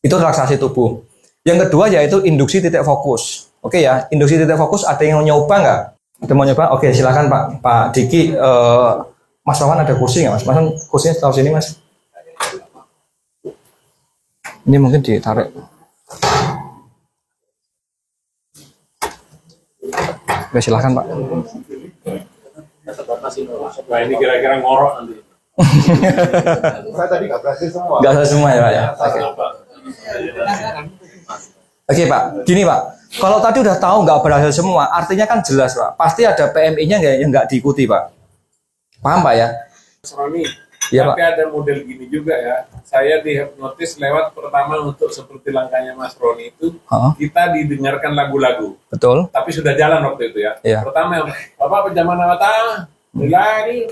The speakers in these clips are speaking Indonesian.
Itu relaksasi tubuh. Yang kedua yaitu induksi titik fokus. Oke ya, induksi titik fokus ada yang mau nyoba nggak? Ada mau nyoba? Oke, silakan Pak Diki. Mas Wawan ada kursi nggak Mas? Mas kursinya taruh sini Mas. Ini mungkin ditarik. Oke, silakan Pak. Nah, ini kira-kira ngorok nanti. Saya tadi nggak berhasil semua. Nggak berhasil semua ya Pak ya. Oke. Oke Pak, gini Pak. Kalau tadi udah tahu nggak berhasil semua, artinya kan jelas Pak. Pasti ada PMI-nya yang nggak diikuti Pak. Paham Pak ya? Mas Roni, ya, tapi Pak. ada model gini juga ya. Saya dihipnotis lewat pertama untuk seperti langkahnya Mas Roni itu, kita didengarkan lagu-lagu. Betul. Tapi sudah jalan waktu itu ya. Iya. Pertama, Bapak penjaman mata, lagi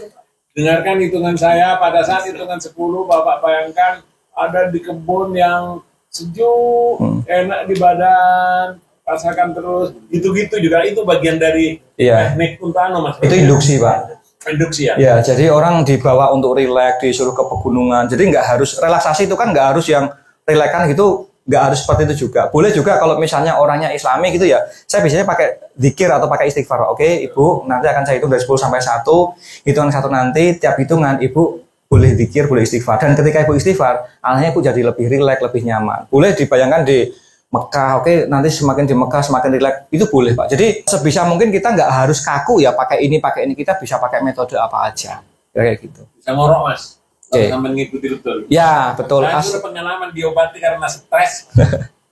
dengarkan hitungan saya. Pada saat hitungan 10, Bapak bayangkan ada di kebun yang sejuk, enak di badan, rasakan terus. Gitu-gitu juga itu bagian dari teknik untuk Mas Roni. Itu induksi Pak. Induksi ya? Ya, jadi orang dibawa untuk rileks, disuruh ke pegunungan. Jadi nggak harus, relaksasi itu kan nggak harus yang rileksan gitu, nggak harus seperti itu juga. Boleh juga kalau misalnya orangnya Islami gitu ya, saya biasanya pakai zikir atau pakai istighfar. Oke, Ibu, nanti akan saya hitung dari 10 sampai 1. Hitungan 1 nanti, tiap hitungan Ibu boleh zikir, boleh istighfar. Dan ketika Ibu istighfar, alahnya Ibu jadi lebih rileks, lebih nyaman. Boleh dibayangkan di Mekah, oke, nanti semakin di Mekah semakin rileks, itu boleh Pak. Jadi sebisa mungkin kita nggak harus kaku ya pakai ini, kita bisa pakai metode apa aja, kayak gitu. Bisa ngorok Mas, sambil mengikuti betul. Ya betul. Saya sudah pengalaman diobati karena stres,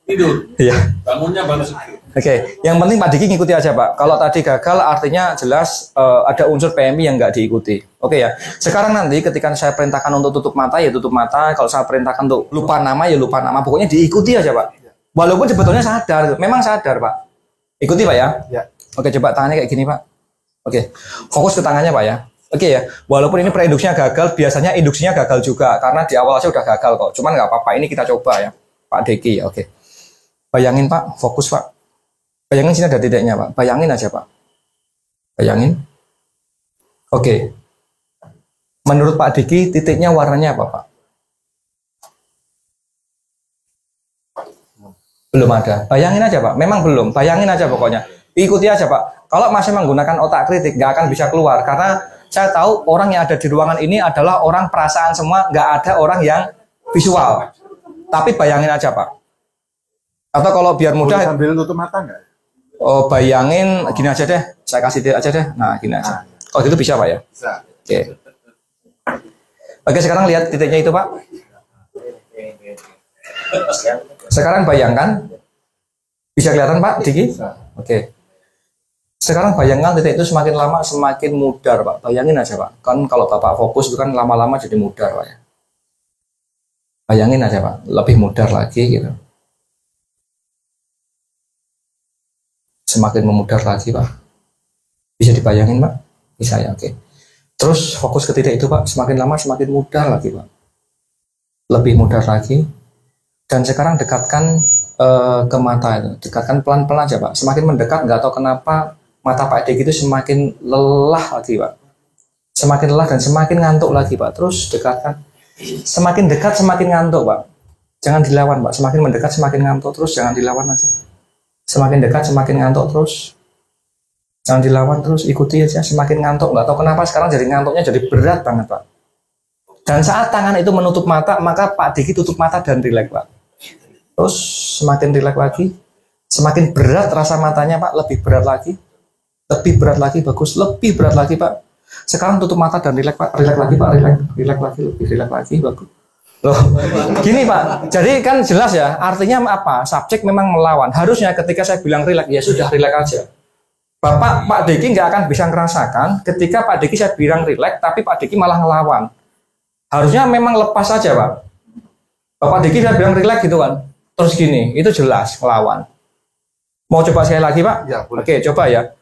tidur. Iya. Bangunnya baru segitu. Oke, yang penting Pak Diki ngikuti aja Pak. Kalau tadi gagal artinya jelas ada unsur PMI yang nggak diikuti. Oke ya. Sekarang nanti ketika saya perintahkan untuk tutup mata ya tutup mata. Kalau saya perintahkan untuk lupa nama ya lupa nama. Pokoknya diikuti aja Pak. Walaupun sebetulnya sadar, memang sadar Pak. Ikuti Pak ya. Ya. Oke, coba tangannya kayak gini Pak. Oke, fokus ke tangannya Pak ya. Oke ya, walaupun ini preinduksinya gagal, biasanya induksinya gagal juga. Karena di awal aja udah gagal kok. Cuman nggak apa-apa, ini kita coba ya. Pak Deki, oke. Bayangin Pak, fokus Pak. Bayangin sini ada titiknya Pak. Bayangin aja Pak. Bayangin. Oke. Menurut Pak Diki, titiknya warnanya apa Pak? Belum ada. Bayangin aja Pak. Memang belum. Bayangin aja pokoknya. Ikuti aja Pak. Kalau masih menggunakan otak kritik, nggak akan bisa keluar. Karena saya tahu orang yang ada di ruangan ini adalah orang perasaan semua. Nggak ada orang yang visual. Tapi bayangin aja Pak. Atau kalau biar mudah. Sambil tutup mata nggak? Oh, bayangin gini aja deh. Saya kasih dia aja deh. Nah, gini aja. Kalau gitu bisa Pak ya? Bisa. Oke. Oke, sekarang lihat titiknya itu Pak. Sekarang bayangkan, bisa kelihatan Pak Diki? Oke. Sekarang bayangkan titik itu semakin lama semakin mudar Pak. Bayangin aja Pak. Kan kalau Bapak fokus itu kan lama-lama jadi mudar Pak ya. Bayangin aja Pak, lebih mudar lagi gitu. Semakin memudar lagi Pak. Bisa dibayangin Pak? Bisa ya, oke. Terus fokus ke titik itu Pak, semakin lama semakin mudar lagi Pak. Lebih mudar lagi. Dan sekarang dekatkan ke mata itu, dekatkan pelan-pelan aja Pak. Semakin mendekat, nggak tahu kenapa mata Pak Diki itu semakin lelah lagi Pak. Semakin lelah dan semakin ngantuk lagi Pak. Terus dekatkan, semakin dekat semakin ngantuk Pak. Jangan dilawan Pak. Semakin mendekat semakin ngantuk terus, jangan dilawan aja. Semakin dekat semakin ngantuk terus, jangan dilawan terus, ikuti aja. Semakin ngantuk, nggak tahu kenapa sekarang jadi ngantuknya jadi berat banget Pak. Dan saat tangan itu menutup mata, maka Pak Diki tutup mata dan rileks Pak. Terus semakin rileks lagi, semakin berat rasa matanya Pak, lebih berat lagi, bagus, lebih berat lagi Pak. Sekarang tutup mata dan rileks Pak, rileks lagi Pak, rileks lagi, lebih rileks lagi, bagus. Loh, gini Pak, jadi kan jelas ya, artinya apa? Subjek memang melawan. Harusnya ketika saya bilang rileks, ya sudah rileks aja. Pak Diki nggak akan bisa ngerasakan ketika Pak Diki saya bilang rileks, tapi Pak Diki malah ngelawan. Harusnya memang lepas saja Pak. Bapak Diki saya bilang rileks gitu kan. Terus gini, itu jelas melawan. Mau coba sekali lagi Pak? Ya, boleh. Oke, coba ya.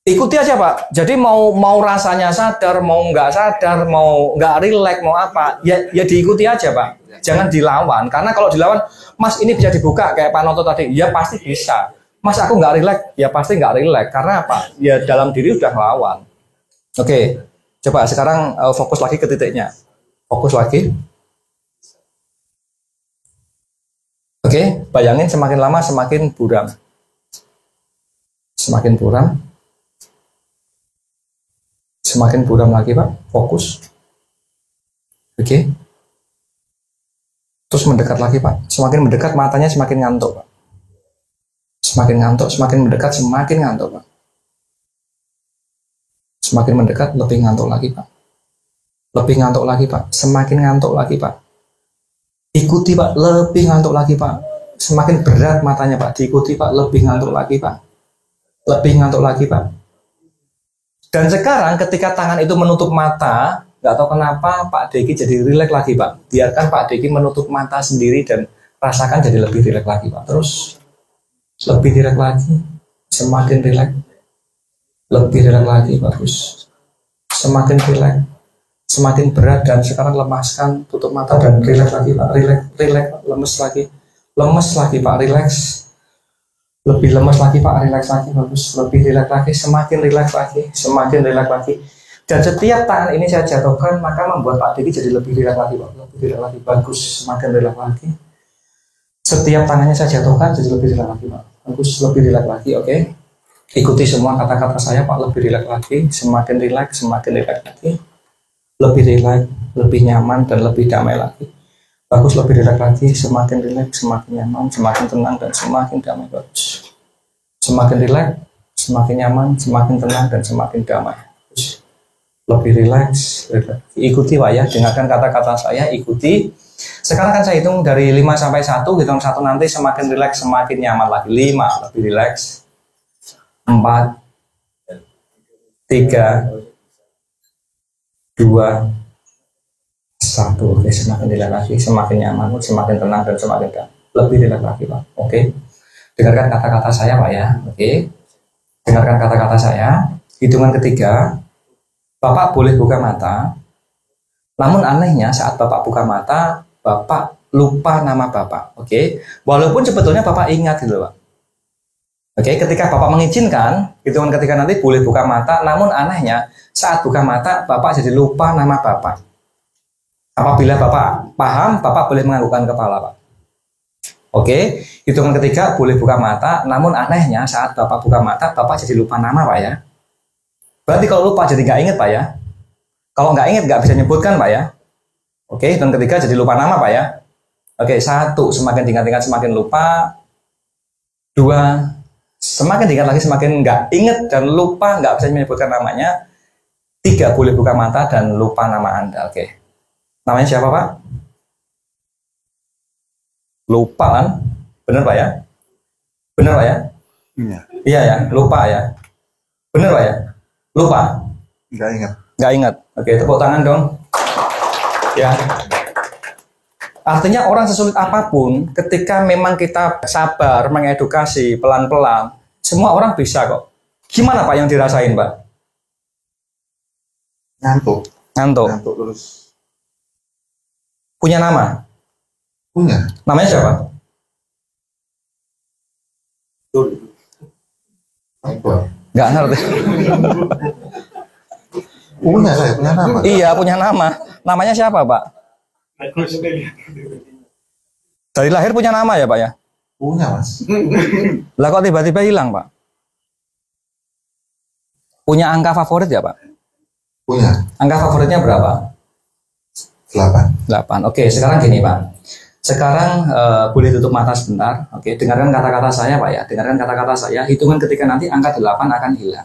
Ikuti aja Pak. Jadi mau rasanya sadar, mau nggak sadar, mau nggak rileks, mau apa, ya diikuti aja Pak. Jangan dilawan. Karena kalau dilawan, Mas ini bisa dibuka kayak Pak Noto tadi. Ya pasti bisa. Mas aku nggak rileks, ya pasti nggak rileks. Karena apa? Ya dalam diri udah melawan. Oke, coba sekarang fokus lagi ke titiknya. Fokus lagi. Oke, bayangin semakin lama semakin buram. Semakin buram. Semakin buram lagi Pak, fokus. Oke. Terus mendekat lagi Pak. Semakin mendekat matanya semakin ngantuk Pak. Semakin ngantuk, semakin mendekat semakin ngantuk Pak. Semakin mendekat lebih ngantuk lagi Pak. Lebih ngantuk lagi Pak. Semakin ngantuk lagi Pak. Ikuti Pak, lebih ngantuk lagi Pak. Semakin berat matanya Pak, diikuti Pak, lebih ngantuk lagi Pak. Lebih ngantuk lagi Pak. Dan sekarang ketika tangan itu menutup mata, nggak tahu kenapa Pak Deki jadi rileks lagi Pak. Biarkan Pak Deki menutup mata sendiri dan rasakan jadi lebih rileks lagi Pak. Terus lebih rileks lagi, semakin rileks, lebih rileks lagi bagus. Semakin rileks, semakin berat dan sekarang lemaskan, tutup mata dan rileks lagi Pak. Rileks, lemes lagi Pak, rileks. Lebih lemas lagi Pak, rileks lagi bagus, lebih rileks lagi, semakin rileks lagi, semakin rileks lagi. Dan setiap tangan ini saya jatuhkan maka membuat Pak Deki jadi lebih rileks lagi Pak, lebih rileks lagi bagus, semakin rileks lagi. Setiap tangannya saya jatuhkan jadi lebih rileks lagi Pak, bagus, lebih rileks lagi, oke. Ikuti semua kata-kata saya Pak, lebih rileks lagi, semakin rileks lagi, lebih rileks, lebih nyaman dan lebih damai lagi. Bagus, lebih rileks lagi, semakin rileks, semakin nyaman, semakin tenang dan semakin damai bagus. Semakin rileks, semakin nyaman, semakin tenang dan semakin damai. Bagus. Lebih rileks, ikuti Pak ya, dengarkan kata-kata saya, ikuti. Sekarang kan saya hitung dari 5 sampai 1, hitung 1 nanti semakin rileks, semakin nyaman lagi. 5, lebih rileks. 4, 3, 2, 1, oke, semakin rileks lagi, semakin nyaman, semakin tenang dan semakin lebih rileks lagi Pak. Oke, dengarkan kata-kata saya Pak ya. Oke, dengarkan kata-kata saya. Hitungan ketiga, Bapak boleh buka mata. Namun anehnya saat Bapak buka mata, Bapak lupa nama Bapak. Oke, walaupun sebetulnya Bapak ingat gitu Pak. Oke, ketika Bapak mengizinkan, hitungan ketiga nanti boleh buka mata. Namun anehnya saat buka mata, Bapak jadi lupa nama Bapak. Apabila Bapak paham, Bapak boleh menganggukkan kepala Pak. Oke, hitungan ketiga boleh buka mata, namun anehnya saat Bapak buka mata, Bapak jadi lupa nama Pak ya. Berarti kalau lupa jadi nggak inget Pak ya. Kalau nggak inget nggak bisa nyebutkan Pak ya. Oke, hitungan ketiga jadi lupa nama Pak ya. Oke, 1, semakin diingat-ingat semakin lupa. 2, semakin diingat lagi semakin nggak inget dan lupa, nggak bisa menyebutkan namanya. 3, boleh buka mata dan lupa nama Anda. Oke. Namanya siapa Pak? Lupa kan? Bener Pak ya? Bener Pak ya? Iya. Iya ya, lupa ya. Bener Pak ya? Lupa? Nggak ingat. Nggak ingat. Oke, tepuk tangan dong. Ya. Artinya orang sesulit apapun, ketika memang kita sabar, mengedukasi, pelan-pelan, semua orang bisa kok. Gimana Pak yang dirasain Pak? Ngantuk. Ngantuk. Ngantuk terus. Punya nama? Punya. Namanya siapa? Nggak ngerti. Punya saya, punya nama. Iya, punya nama. Namanya siapa Pak? Dari lahir punya nama ya Pak ya? Punya Mas. Lah kok tiba-tiba hilang Pak? Punya angka favorit ya Pak? Punya. Angka favoritnya berapa? 8. 8. Oke, sekarang gini Pak. Sekarang boleh tutup mata sebentar. Oke, dengarkan kata-kata saya Pak ya. Dengarkan kata-kata saya. Hitungan ketika nanti angka 8 akan hilang.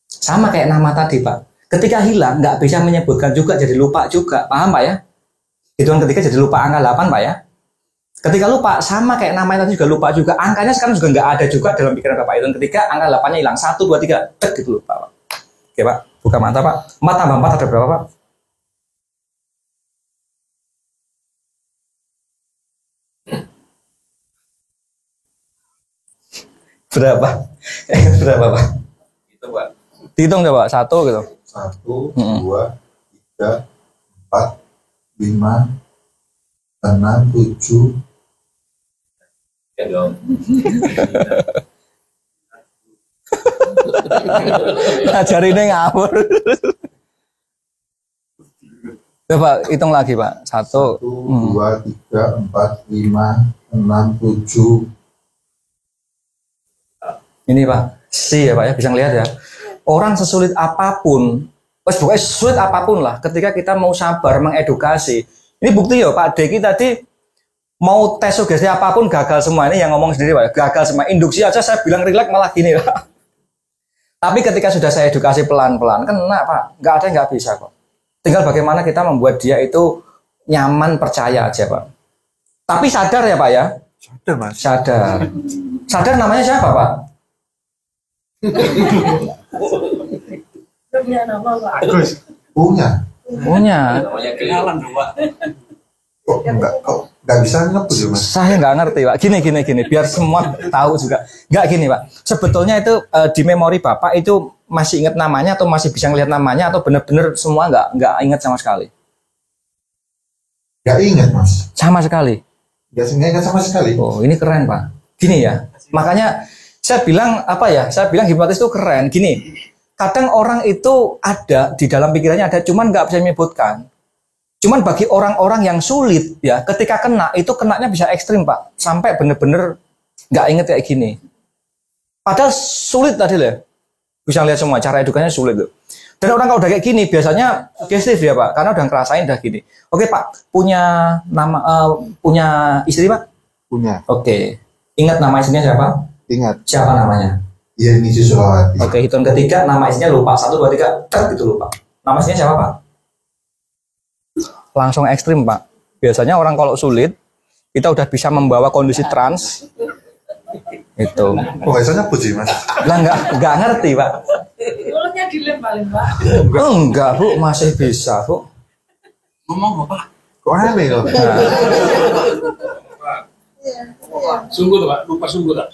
Sama kayak nama tadi Pak. Ketika hilang nggak bisa menyebutkan juga, jadi lupa juga. Paham Pak ya? Hitungan ketika jadi lupa angka 8 Pak ya. Ketika lupa sama kayak namanya tadi juga lupa juga. Angkanya sekarang juga nggak ada juga dalam pikiran Bapak. Hitungan ketika angka 8-nya hilang. 1, 2, 3. Tek gitu lupa Pak. Oke Pak. Buka mata Pak. 4 tambah 4 ada berapa Pak? Berapa? Berapa Pak? Itu Pak. Hitung coba, 1 gitu. 1, 2, 3, 4, 5, 6, 7. Ya dong. Ajarinnya ngawur. Coba hitung lagi Pak. 1, 1, 2, 3, 4, 5, 6, 7. Ini Pak, si ya Pak ya, bisa ngelihat ya. Orang sesulit apapun, pokoknya sulit apapun lah, ketika kita mau sabar mengedukasi. Ini bukti ya Pak Deki tadi mau tes sugesti apapun gagal semua. Ini yang ngomong sendiri Pak, gagal semua. Induksi aja saya bilang rileks malah gini Pak. Tapi ketika sudah saya edukasi pelan-pelan, kena Pak, nggak ada yang nggak bisa kok. Tinggal bagaimana kita membuat dia itu nyaman, percaya aja Pak. Tapi sadar ya Pak ya. Sadar Mas. Sadar. Sadar namanya siapa Pak? Punya nama Pak. Terus punya. Punya. Kok enggak bisa nyebut ya Mas? Saya nggak ngerti Pak. Gini. Biar semua tahu juga. Nggak gini Pak. Sebetulnya itu di memori Bapak itu masih ingat namanya atau masih bisa ngelihat namanya atau benar-benar semua nggak ingat sama sekali? Enggak ingat Mas. Sama sekali. Enggak ingat sama sekali. Oh ini keren Pak. Gini ya. Makanya saya bilang apa ya? Saya bilang hipnotis itu keren. Gini. Kadang orang itu ada di dalam pikirannya ada, cuman nggak bisa menyebutkan. Cuman bagi orang-orang yang sulit ya, ketika kena itu kenanya bisa ekstrim Pak, sampai bener-bener nggak inget kayak gini. Padahal sulit tadi lah, bisa lihat semua cara edukasinya sulit loh. Dan orang kalau udah kayak gini biasanya sugestif ya Pak, karena udah ngerasain udah gini. Oke Pak, punya punya istri Pak? Punya. Oke, ingat nama istrinya siapa? Ingat. Siapa namanya? Iya ini Sulawati. Oke, hitung ketiga nama istrinya lupa. 1, 2, 3, tet itu lupa. Nama istrinya siapa Pak? Langsung ekstrim Pak. Biasanya orang kalau sulit, kita udah bisa membawa kondisi trans. Itu. Oh, biasanya nyebut sih Mas. Lah nggak ngerti Pak. Mulutnya dilem paling Pak. Enggak Bu, masih bisa Bu. Ngomong apa? Kok aneh loh. Sungguh tuh Pak, lupa sungguh tak?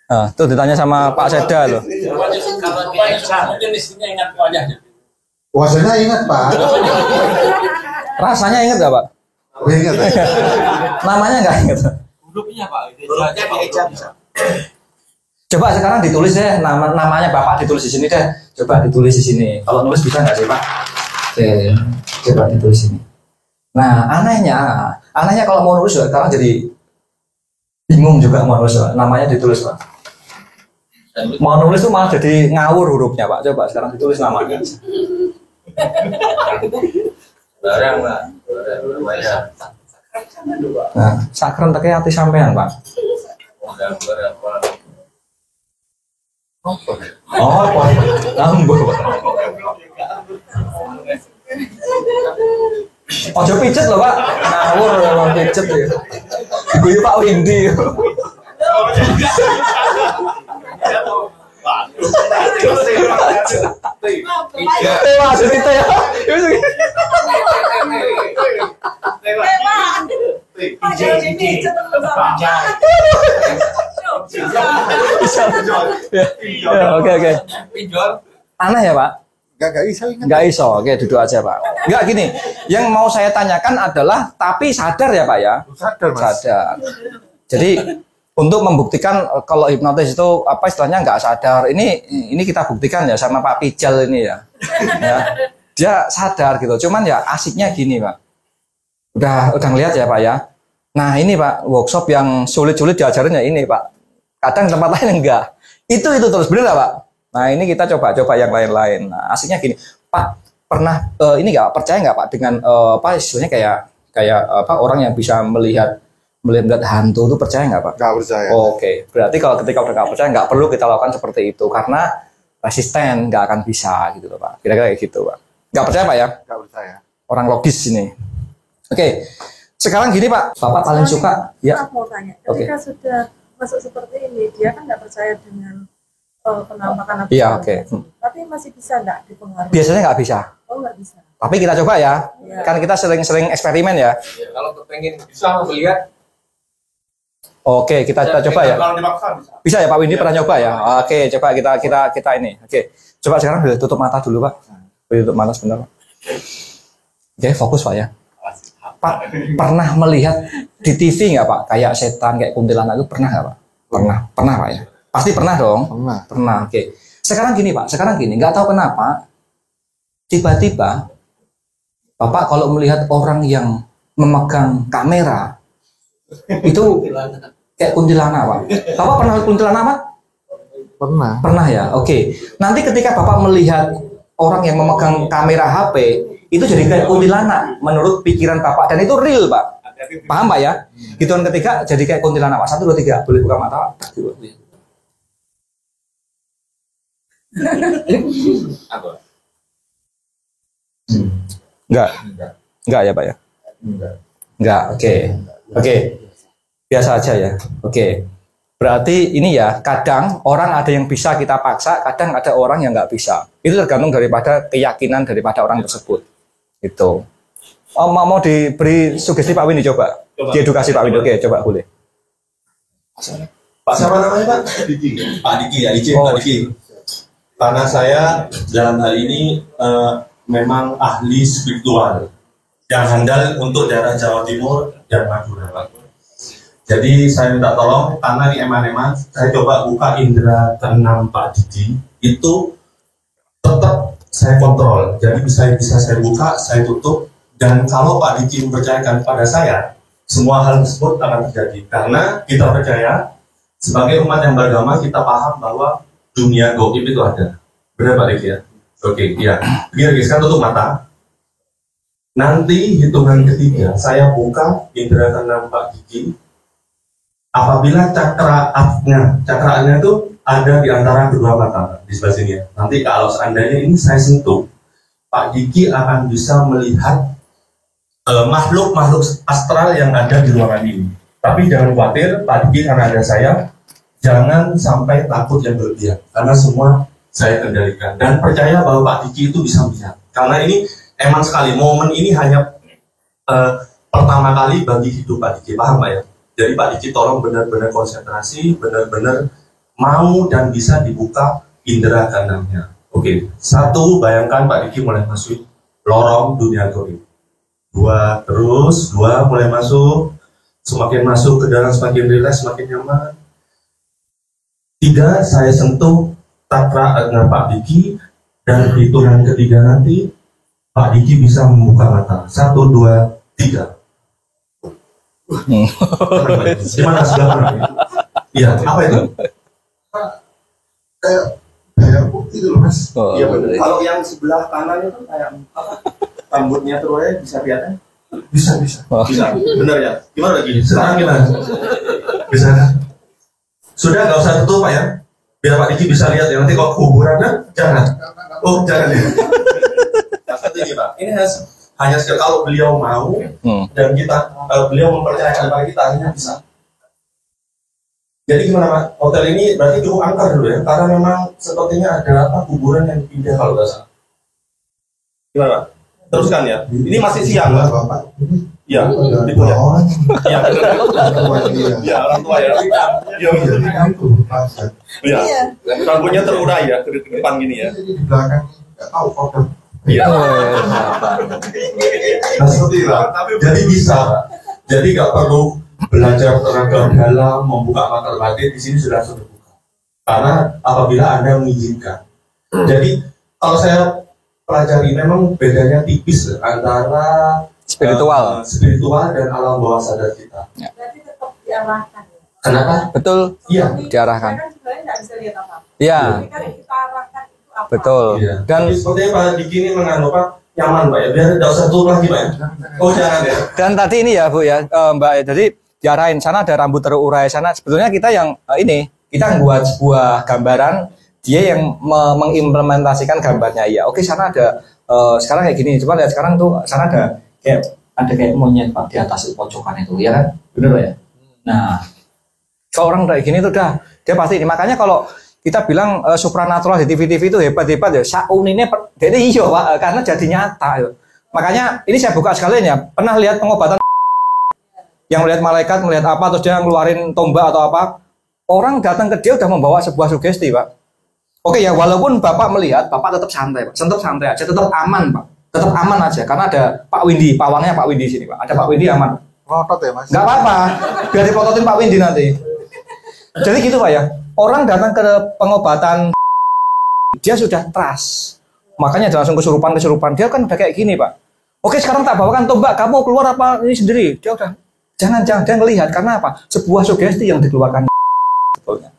Nah, tuh ditanya sama Pak Seda loh. Kalau dia mungkin istrinya ingat wajahnya. Wajahnya ingat Pak. Rasanya inget nggak Pak? Oh, ingat. Namanya nggak inget. Hurufnya Pak, hurufnya dieja bisa. Coba sekarang ditulis deh namanya Bapak ditulis di sini deh. Coba ditulis di sini. Kalau nulis bisa nggak sih Pak? Oke, coba ditulis sini. Nah, anehnya kalau mau nulis sekarang jadi bingung juga mau nulis. Namanya ditulis Pak. Mau nulis tuh malah jadi ngawur hurufnya Pak. Coba sekarang ditulis namanya. Barang Pak. Nah, sakren teke hati sampean Pak. Oh, lambo. Ojo pijet loh Pak. Ngawur kalau pijet ya. Ibu Pak Windy. Tewa cerita ya. Oke. Aneh ya Pak? Enggak iso ingat. Nggak iso, oke duduk aja Pak. Nggak gini, yang mau saya tanyakan adalah, tapi sadar ya Pak ya? Sadar Mas. Sadar. Jadi untuk membuktikan kalau hipnotis itu apa istilahnya nggak sadar, ini kita buktikan ya sama Pak Pijal ini ya. Dia sadar gitu, cuman ya asiknya gini Pak. Udah ngeliat ya Pak ya. Nah ini Pak, workshop yang sulit-sulit diajarin ya ini Pak. Kadang tempat lain enggak. Itu terus bener nggak Pak? Nah ini kita coba yang lain-lain. Nah asiknya gini, Pak pernah ini nggak percaya nggak Pak dengan apa istilahnya kayak apa orang yang bisa melihat hantu itu percaya nggak Pak? Nggak percaya. Oke, berarti kalau ketika udah nggak percaya nggak perlu kita lakukan seperti itu karena resisten nggak akan bisa gitu loh Pak. Kira-kira kayak gitu Pak. Nggak percaya Pak ya? Nggak percaya. Orang logis ini. Oke, sekarang gini Pak, Bapak paling suka ya? Aku mau tanya, Oke. ketika sudah masuk seperti ini, dia kan nggak percaya dengan penampakan Iya oke. tapi masih bisa nggak dipengaruhi? Biasanya nggak bisa. Oh nggak bisa. Tapi kita coba ya. Iya. Kan kita sering eksperimen ya. Ya, kalau kepengen bisa melihat. Oke, kita coba ya. Kalau dipaksa bisa. Bisa ya Pak Windy pernah nyoba ya? Oke, coba kita ini. Oke. Coba sekarang tutup mata dulu Pak. Tutup mata sebentar Pak. Oke, fokus Pak ya. Pak pernah melihat di TV nggak Pak? Kayak setan, kayak kuntilanak itu pernah nggak Pak? Pernah Pak ya? Pasti pernah dong? Pernah, oke. Sekarang gini Pak, nggak tahu kenapa tiba-tiba Bapak kalau melihat orang yang memegang kamera Itu kayak kuntilanak Pak. Bapak pernah lihat kuntilanak Pak? Pernah. Pernah ya. Oke. Nanti ketika Bapak melihat orang yang memegang kamera HP itu jadi kayak kuntilanak menurut pikiran Bapak, dan itu real Pak. Paham Pak ya? Gituan ketiga jadi kayak kuntilanak Pak. 1, 2, 3 boleh buka mata Pak. Enggak ya Pak ya? Enggak. Oke. Biasa aja ya. Oke. Berarti ini ya, kadang orang ada yang bisa kita paksa, kadang ada orang yang nggak bisa. Itu tergantung daripada keyakinan daripada orang tersebut. Itu. Mau diberi sugesti Pak Windy coba. Diedukasi Pak Windy. Oke, coba boleh. Pak siapa namanya Pak? Diki. Pak Diki ya, izin Pak Diki. Karena saya dalam hal ini memang ahli spiritual yang handal untuk daerah Jawa Timur dan Madura Pak. Jadi saya minta tolong, karena di eman-eman saya coba buka indera keenam Pak Diki, itu tetap saya kontrol. Jadi bisa saya buka, saya tutup, dan kalau Pak Diki mempercayakan pada saya, semua hal tersebut akan terjadi. Karena kita percaya, sebagai umat yang beragama, kita paham bahwa dunia gaib itu ada. Benar Pak Diki ya? Oke, iya. Begini sekarang tutup mata. Nanti hitungan ketiga, saya buka indera keenam Pak Diki. Apabila cakranya itu ada di antara kedua mata di sebelah sini ya. Nanti kalau seandainya ini saya sentuh, Pak Diki akan bisa melihat makhluk-makhluk astral yang ada di ruangan ini. Tapi jangan khawatir, Pak Diki karena ada saya, jangan sampai takut yang berlebihan, karena semua saya kendalikan. Dan percaya bahwa Pak Diki itu bisa melihat. Karena ini emang sekali, momen ini hanya pertama kali bagi hidup Pak Diki, paham Pak ya? Jadi Pak Diki tolong benar-benar konsentrasi, benar-benar mau dan bisa dibuka indera keenamnya. Oke, 1, bayangkan Pak Diki mulai masuk lorong dunia gaib. 2, terus 2 mulai masuk, semakin masuk ke dalam semakin rileks, semakin nyaman. 3, saya sentuh takra dengan Pak Diki, dan hitungan ketiga nanti Pak Diki bisa membuka mata. 1, 2, 3. Gimana sudah pernah? Iya, apa itu? Kayak itu loh Mas. Iya benar. Kalau yang sebelah kanan itu kayak rambutnya terurai bisa kelihatan? Bisa. Bisa. Benar ya? Gimana lagi? Sekarang gimana? Bisa. Sudah nggak usah tutup Pak ya. Biar Pak Diki bisa lihat ya. Nanti kalau kuburannya jangan. Oh jangan ya. Satu ini Pak. Ini hanya sekali kalau beliau mau dan kita beliau mempercayakan pada kita akhirnya bisa. Jadi gimana Pak? Hotel ini berarti cukup angker dulu ya, karena memang sepertinya ada kuburan yang pindah kalau nggak salah. Gimana Pak? Teruskan ya. Ini masih siang Pak. Bapak. Iya. Itu ya. Iya. Iya orang tua ya. Iya. Iya. Rambutnya terurai ya ke depan gini ya. Di belakang nggak tahu problem. Iya. Nah seperti itu. Jadi bisa. Jadi nggak perlu belajar tenaga dalam, membuka mata batin, di sini sudah terbuka. Karena apabila Anda mengizinkan. Jadi kalau saya pelajari memang bedanya tipis antara spiritual dan alam bawah sadar kita. Berarti tetap diarahkan. Kenapa? Betul. Iya. Diarahkan. Kan sebenarnya nggak bisa lihat apa. Iya. Tapi kan yang kita arahkan itu apa? Betul. Iya. Dan jadi sepertinya Pak Diki ini menganu Pak nyaman Pak ya, biar tidak usah turun lagi Pak ya. Oh jangan ya. Dan tadi ini ya Bu ya, Mbak ya, jadi diarahin sana ada rambut terurai sana. Sebetulnya kita yang kita membuat sebuah gambaran, dia yang mengimplementasikan gambarnya ya. Oke sana ada sekarang kayak gini, coba lihat sekarang tuh sana ada kayak monyet Pak di atas pojokan itu, ya kan? Bener Pak ya? Nah, kalau orang kayak gini tuh dia pasti ini. Makanya kalau kita bilang supranatural di TV-TV itu hebat-hebat ya. Saun ini jadi iya Pak, karena jadi nyata. Ya. Makanya ini saya buka sekalian ya. Pernah lihat pengobatan yang melihat malaikat, melihat apa terus dia ngeluarin tombak atau apa? Orang datang ke dia udah membawa sebuah sugesti Pak. Oke ya, walaupun Bapak melihat, Bapak tetap santai Pak. Tetap santai aja, tetap aman Pak. Tetap aman aja karena ada Pak Windy, pawangnya Pak Windy sini Pak. Ada Pak Windy aman. Ngotot ya Mas. Nggak apa-apa, biar dipototin Pak Windy nanti. Jadi gitu Pak ya. Orang datang ke pengobatan, dia sudah trust. Makanya dia langsung kesurupan. Dia kan udah kayak gini Pak. Oke sekarang tak bawakan tombak, kamu keluar apa ini sendiri. Dia udah Jangan dia ngelihat, karena apa? Sebuah sugesti yang dikeluarkan sebetulnya.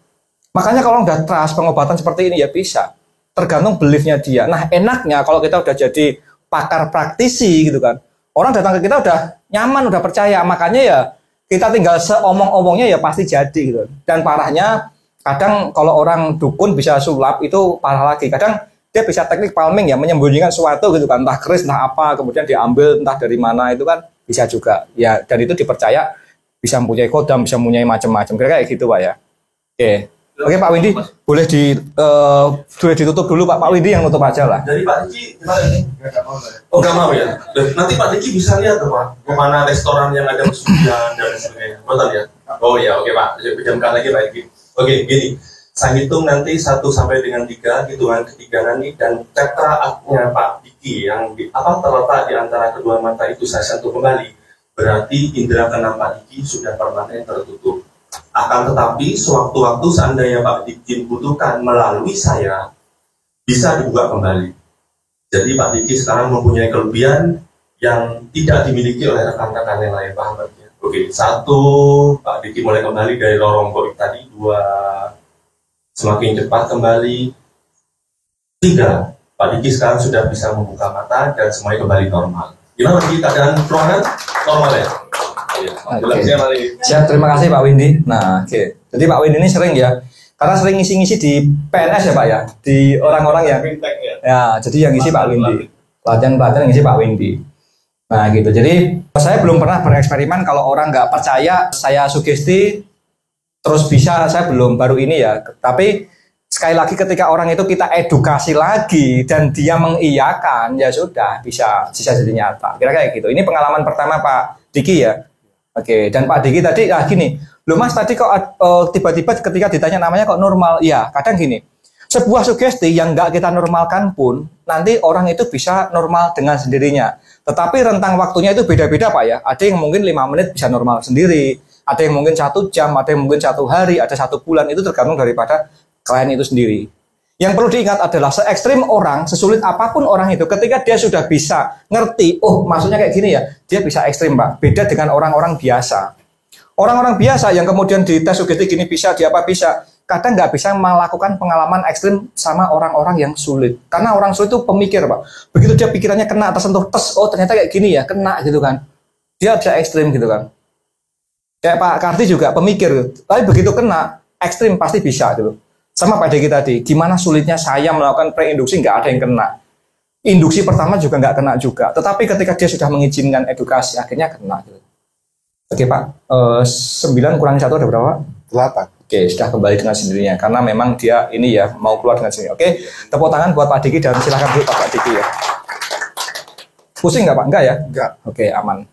Makanya kalau udah trust pengobatan seperti ini ya bisa. Tergantung beliefnya dia. Nah enaknya kalau kita udah jadi pakar praktisi gitu kan. Orang datang ke kita udah nyaman, udah percaya. Makanya ya kita tinggal seomong-omongnya ya pasti jadi gitu. Dan parahnya kadang kalau orang dukun bisa sulap itu parah lagi. Kadang dia bisa teknik palming ya, menyembunyikan sesuatu gitu kan. Entah keris, entah apa, kemudian diambil entah dari mana itu kan bisa juga. Ya dan itu dipercaya bisa mempunyai kodam, bisa mempunyai macam-macam. Kira-kira kayak gitu Pak ya. Oke Pak Windy, boleh ditutup dulu Pak Windy yang nutup aja lah. Jadi Pak Diki gimana ini? Oh nggak mau ya? Nanti Pak Diki bisa lihat tuh Pak, kemana restoran yang ada pesugihan dan sebagainya. Betul ya? Oh ya oke Pak, pinjamkan lagi Pak Diki. Oke gini, saya hitung nanti 1 sampai dengan 3, hitungan ketiga nanti, dan tetraaknya Pak Diki yang terletak di antara kedua mata itu saya sentuh kembali. Berarti indera keenam Pak Diki sudah permanen tertutup. Akan tetapi sewaktu-waktu seandainya Pak Diki butuhkan melalui saya, bisa dibuka kembali. Jadi Pak Diki sekarang mempunyai kelebihan yang tidak dimiliki oleh rekan-rekan yang lain, paham ya? Oke, 1, Pak Diki mulai kembali dari lorong goib tadi. 2, semakin cepat kembali. 3, Pak Diki sekarang sudah bisa membuka mata dan semuanya kembali normal. Gimana Diki, keadaan ruangan normal ya? Siap, terima kasih Pak Windy. Nah, jadi Pak Windy ini sering ya, karena sering ngisi-ngisi di PNS ya Pak ya, di orang-orang yang ya, jadi yang ngisi Pak Windy, pelatihan-pelatihan yang ngisi Pak Windy. Nah gitu, jadi saya belum pernah bereksperimen kalau orang nggak percaya saya sugesti terus bisa, saya belum, baru ini ya. Tapi sekali lagi ketika orang itu kita edukasi lagi dan dia mengiyakan, ya sudah bisa jadi nyata. Kira-kira kayak gitu. Ini pengalaman pertama Pak Diki ya. Oke, dan Pak Diki tadi, gini, loh Mas tadi kok tiba-tiba ketika ditanya namanya kok normal? Ya, kadang gini, sebuah sugesti yang nggak kita normalkan pun, nanti orang itu bisa normal dengan sendirinya. Tetapi rentang waktunya itu beda-beda Pak ya. Ada yang mungkin 5 menit bisa normal sendiri, ada yang mungkin 1 jam, ada yang mungkin 1 hari, ada 1 bulan, itu tergantung daripada klien itu sendiri. Yang perlu diingat adalah se-ekstrim orang, sesulit apapun orang itu, ketika dia sudah bisa ngerti, oh maksudnya kayak gini ya, dia bisa ekstrim Pak. Beda dengan orang-orang biasa. Orang-orang biasa yang kemudian di tes sugesti gini bisa, dia apa bisa, kadang nggak bisa melakukan pengalaman ekstrim sama orang-orang yang sulit. Karena orang sulit itu pemikir Pak. Begitu dia pikirannya kena, tersentuh, oh ternyata kayak gini ya, kena gitu kan. Dia bisa ekstrim gitu kan. Kayak Pak Karti juga pemikir, tapi begitu kena, ekstrim pasti bisa gitu. Sama Pak Diki tadi, gimana sulitnya saya melakukan preinduksi nggak ada yang kena. Induksi pertama juga nggak kena juga. Tetapi ketika dia sudah mengizinkan edukasi, akhirnya kena. Gitu. Oke Pak, 9 kurangi 1 ada berapa? 8. Oke, sudah kembali dengan sendirinya. Karena memang dia ini ya, mau keluar dengan sendirinya. Oke, tepuk tangan buat Pak Diki dan silakan dulu Pak Diki ya. Pusing nggak Pak? Enggak ya? Enggak. Oke, aman.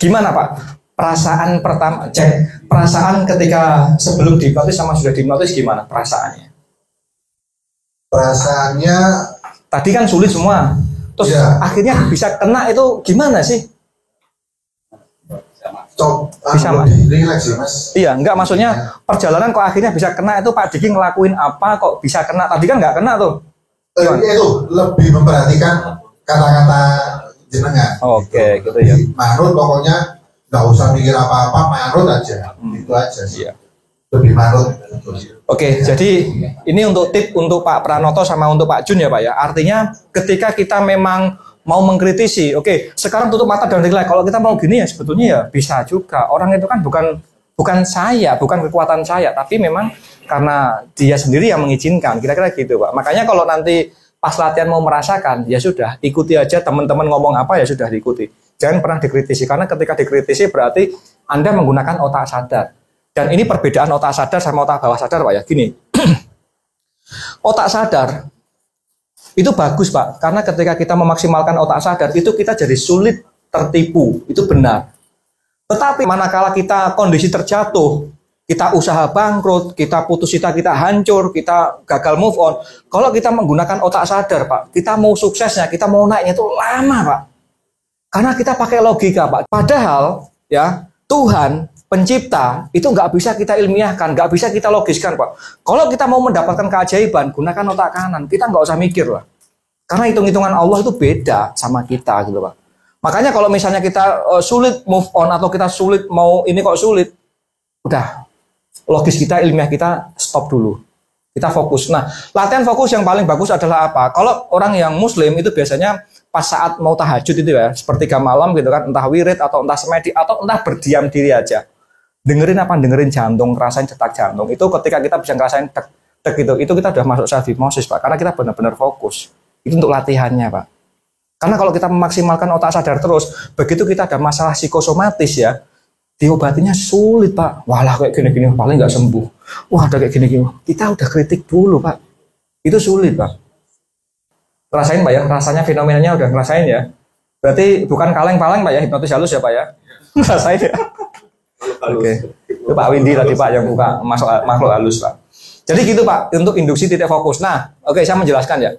Gimana Pak? Perasaan pertama, perasaan ketika sebelum dihipnotis sama sudah dihipnotis gimana perasaannya? Perasaannya Tadi kan sulit semua, terus ya, akhirnya bisa kena itu gimana sih? Bisa, Mas. Relax ya Mas. Iya, enggak maksudnya perjalanan kok akhirnya bisa kena itu Pak Diki ngelakuin apa kok bisa kena? Tadi kan nggak kena tuh. Itu lebih memperhatikan kata-kata jenengan. Oke, gitu ya. Manut pokoknya nggak usah mikir apa-apa, manut aja. Itu aja sih. Iya. Lebih manut. Oke, jadi ini untuk tip untuk Pak Pranoto sama untuk Pak Jun ya Pak ya. Artinya ketika kita memang mau mengkritisi, oke, sekarang tutup mata dan relax. Kalau kita mau gini ya sebetulnya ya bisa juga. Orang itu kan bukan saya, bukan kekuatan saya, tapi memang karena dia sendiri yang mengizinkan. Kira-kira gitu Pak. Makanya kalau nanti pas latihan mau merasakan, ya sudah ikuti aja teman-teman ngomong apa ya sudah diikuti. Jangan pernah dikritisi, karena ketika dikritisi berarti Anda menggunakan otak sadar. Dan ini perbedaan otak sadar sama otak bawah sadar Pak ya. Gini, otak sadar itu bagus Pak, karena ketika kita memaksimalkan otak sadar itu kita jadi sulit tertipu, itu benar. Tetapi manakala kita kondisi terjatuh, kita usaha bangkrut, kita putus cita, kita hancur, kita gagal move on, kalau kita menggunakan otak sadar Pak, kita mau suksesnya, kita mau naiknya itu lama Pak. Karena kita pakai logika Pak. Padahal ya Tuhan pencipta itu nggak bisa kita ilmiahkan, nggak bisa kita logiskan Pak. Kalau kita mau mendapatkan keajaiban, gunakan otak kanan. Kita nggak usah mikir lah. Karena hitung-hitungan Allah itu beda sama kita gitu Pak. Makanya kalau misalnya kita sulit move on atau kita sulit mau ini kok sulit, udah logis kita, ilmiah kita stop dulu. Kita fokus. Nah, latihan fokus yang paling bagus adalah apa? Kalau orang yang muslim itu biasanya pas saat mau tahajud itu ya, sepertiga malam gitu kan, entah wirid atau entah semedi atau entah berdiam diri aja. Dengerin apa? Dengerin jantung, ngerasain detak jantung. Itu ketika kita bisa ngerasain dek itu kita udah masuk self hipnosis, Pak. Karena kita benar-benar fokus. Itu untuk latihannya, Pak. Karena kalau kita memaksimalkan otak sadar terus, begitu kita ada masalah psikosomatis ya, diobatinya sulit, Pak. Walah kayak gini-gini paling nggak sembuh. Wah, ada kayak gini-gini. Kita udah kritik dulu, Pak. Itu sulit, Pak. Rasain, Pak ya, rasanya fenomenanya udah ngerasain ya. Berarti bukan kaleng-paleng, Pak ya, hipnotis halus ya, Pak ya. Rasain ya. Oke. Itu Pak Windy tadi, Pak, yang buka makhluk halus, Pak. Jadi gitu, Pak, untuk induksi titik fokus. Nah, oke, saya menjelaskan ya.